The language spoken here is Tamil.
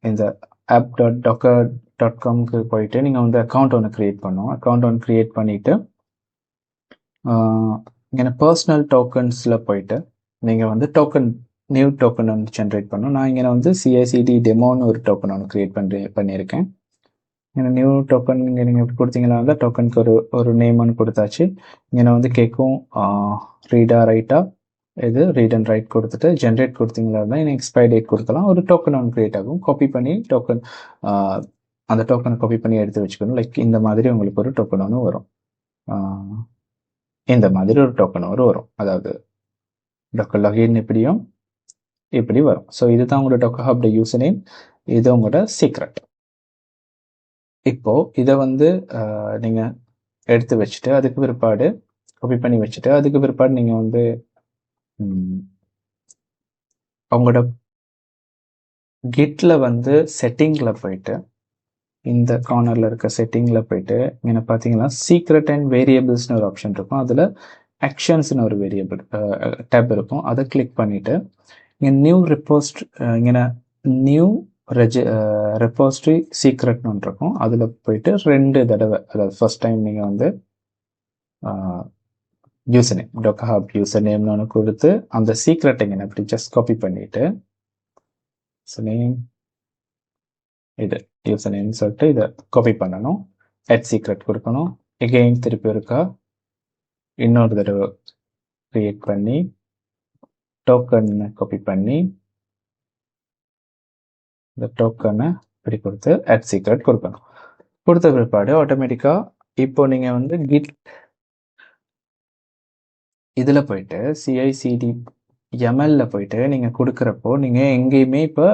இந்த app.docker.comக்கு போயிட்டு நீங்கள் வந்து அக்கௌண்ட் ஒன்று க்ரியேட் பண்ணணும். அக்கௌண்ட் ஒன்று க்ரியேட் பண்ணிவிட்டு இங்கே பர்சனல் டோக்கன்ஸில் போயிட்டு நீங்கள் வந்து நியூ டோக்கன் வந்து ஜென்ரேட் பண்ணணும். நான் இங்கே வந்து CI/CD டெமோன்னு ஒரு டோக்கன் ஒன்று க்ரியேட் பண்ணியிருக்கேன். இங்கே நியூ டோக்கன் இங்கே நீங்கள் கொடுத்தீங்கன்னா வந்து டோக்கனுக்கு ஒரு நேம் ஒன்று கொடுத்தாச்சு. இங்கே வந்து கேட்கும் ரீடா ரைட்டா, இது ரீட் அண்ட் ரைட் கொடுத்துட்டு ஜென்ரேட் கொடுத்தீங்களா இருந்தால் எக்ஸ்பைரி டேட் கொடுக்கலாம். ஒரு டோக்கன் ஒன்று க்ரியேட் ஆகும். காப்பி பண்ணி அந்த டோக்கனை காப்பி பண்ணி எடுத்து வச்சுக்கணும். லைக் இந்த மாதிரி உங்களுக்கு ஒரு டோக்கன் ஒன்று வரும். இந்த மாதிரி ஒரு டோக்கன் வரும். அதாவது டோக்கன் லாகின் இப்படி வரும். ஸோ இதுதான் உங்களோட டோக்கன் ஹப் யூசர் நேம், இது உங்களோட சீக்ரெட். இப்போ இதை வந்து நீங்கள் எடுத்து வச்சுட்டு அதுக்கு பிற்பாடு காப்பி பண்ணி வச்சுட்டு அதுக்கு பிற்பாடு நீங்கள் வந்து அவங்களோட கிட்ல வந்து செட்டிங்கில் போயிட்டு இந்த கார்னரில் இருக்க செட்டிங்கில் போயிட்டு இங்கே பார்த்தீங்கன்னா சீக்ரெட் அண்ட் வேரியபிள்ஸ்னு ஒரு ஆப்ஷன் இருக்கும். அதில் ஆக்ஷன்ஸ்னு ஒரு வேரியபிள் டேப் இருக்கும். அதை கிளிக் பண்ணிவிட்டு இங்கே நியூ ரெப்போஸ்ட்ரி சீக்ரெட்னு ஒன்று இருக்கும். அதில் போயிட்டு 2 தடவை, அதாவது ஃபர்ஸ்ட் டைம் நீங்கள் வந்து யூசர் நேம் டோக்கர் ஹப் யூசர் நேம்னு ஒன்று கொடுத்து அந்த சீக்ரெட் இங்கே அப்படி ஜஸ்ட் காப்பி பண்ணிவிட்டு இது யூசர் நேம் சொல்லிட்டு இதை காப்பி பண்ணணும். சீக்ரெட் கொடுக்கணும். எகெயின் திருப்பி இருக்கா இன்னொரு தடவை கிரியேட் பண்ணி டோக்கன் காப்பி பண்ணி இந்த டோக்கனை இப்படி கொடுத்து சீக்ரெட் கொடுக்கணும். கொடுத்த பிற்பாடு ஆட்டோமேட்டிக்காக இப்போ நீங்கள் வந்து கிட் இதில் போயிட்டு CI/CD MLல போயிட்டு நீங்கள் கொடுக்குறப்போ நீங்கள் எங்கேயுமே இப்போ